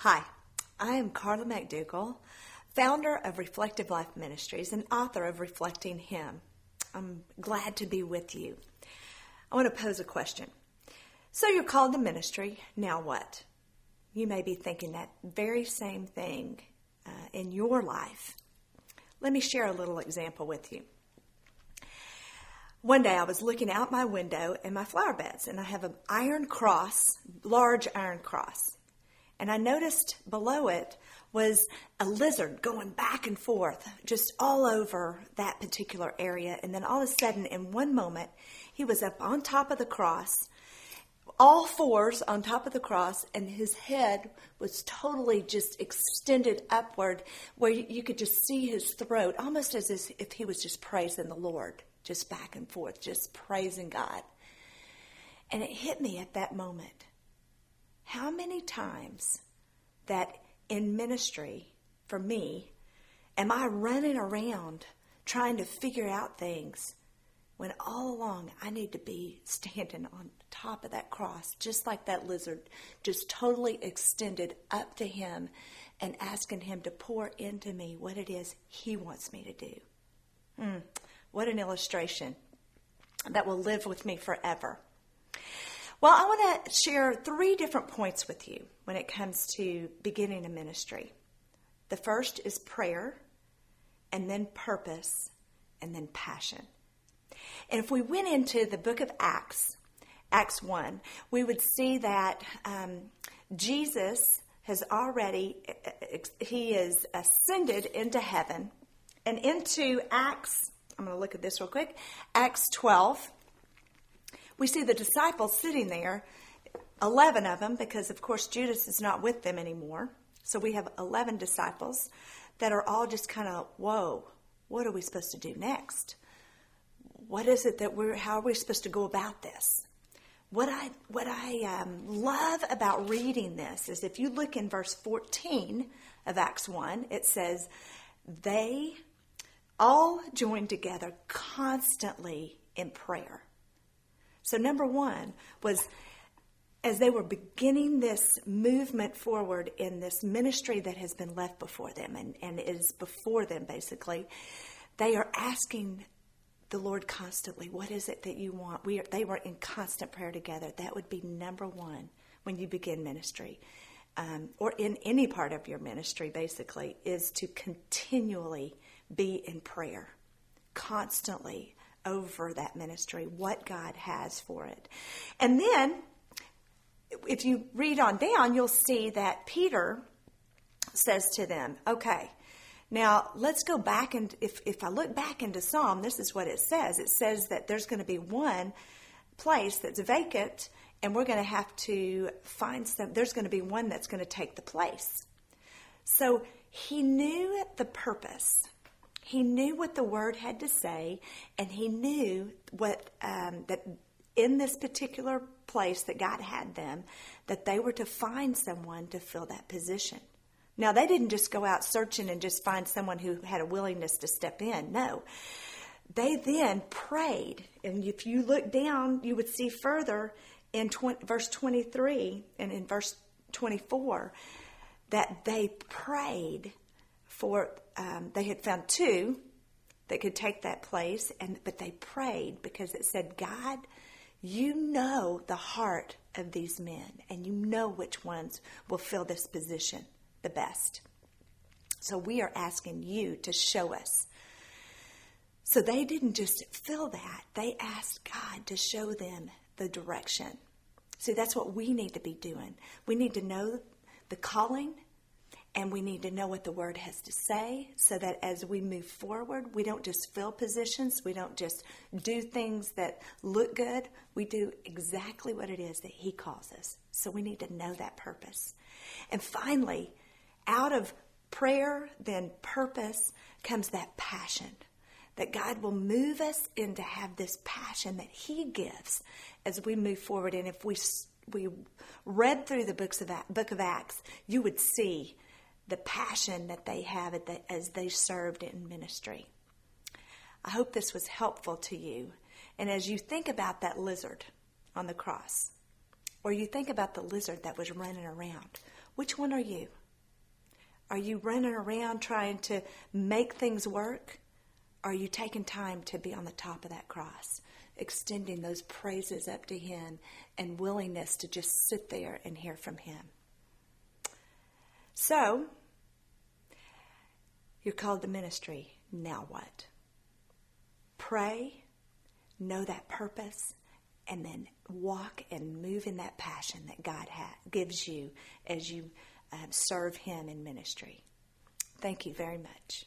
Hi, I am Carla McDougal, founder of Reflective Life Ministries and author of Reflecting Him. I'm glad to be with you. I want to pose a question. So you're called to ministry, now what? You may be thinking that very same thing in your life. Let me share a little example with you. One day I was looking out my window in my flower beds, and I have an iron cross, large iron cross. And I noticed below it was a lizard going back and forth just all over that particular area. And then all of a sudden, in one moment, he was up on top of the cross, all fours on top of the cross, and his head was totally just extended upward where you could just see his throat, almost as if he was just praising the Lord, just back and forth, just praising God. And it hit me at that moment. How many times that in ministry, for me, am I running around trying to figure out things when all along I need to be standing on top of that cross, just like that lizard, just totally extended up to him and asking him to pour into me what it is he wants me to do. What an illustration that will live with me forever. Well, I want to share 3 different points with you when it comes to beginning a ministry. The first is prayer, and then purpose, and then passion. And if we went into the book of Acts 1, we would see that Jesus has already, he is ascended into heaven. And into Acts, I'm going to look at this real quick, Acts 12, we see the disciples sitting there, 11 of them, because of course Judas is not with them anymore. So we have 11 disciples that are all just kind of, whoa, what are we supposed to do next? What is it that how are we supposed to go about this? What I love about reading this is if you look in verse 14 of Acts 1, it says, they all joined together constantly in prayer. So number 1 was, as they were beginning this movement forward in this ministry that has been left before them and is before them basically, they are asking the Lord constantly, what is it that you want? They were in constant prayer together. That would be number 1 when you begin ministry, or in any part of your ministry basically, is to continually be in prayer, constantly over that ministry, what God has for it. And then, if you read on down, you'll see that Peter says to them, okay, now let's go back, and if I look back into Psalm, this is what it says. It says that there's going to be one place that's vacant, and we're going to have to there's going to be one that's going to take the place. So he knew the purpose. He knew what the word had to say, and he knew what that in this particular place that God had them, that they were to find someone to fill that position. Now, they didn't just go out searching and just find someone who had a willingness to step in. No. They then prayed, and if you look down, you would see further in verse 23 and in verse 24 that they prayed for, they had found 2 that could take that place, but they prayed because it said, God, you know the heart of these men, and you know which ones will fill this position the best. So we are asking you to show us. So they didn't just fill that. They asked God to show them the direction. See, that's what we need to be doing. We need to know the calling, and we need to know what the word has to say so that as we move forward, we don't just fill positions. We don't just do things that look good. We do exactly what it is that he calls us. So we need to know that purpose. And finally, out of prayer, then purpose, comes that passion. That God will move us into have this passion that he gives as we move forward. And if we read through the book of Acts, you would see the passion that they have as they served in ministry. I hope this was helpful to you. And as you think about that lizard on the cross, or you think about the lizard that was running around, Which one are you? Are you running around trying to make things work? Or are you taking time to be on the top of that cross, extending those praises up to Him and willingness to just sit there and hear from Him? So, you're called to ministry. Now what? Pray, know that purpose, and then walk and move in that passion that God gives you as you serve Him in ministry. Thank you very much.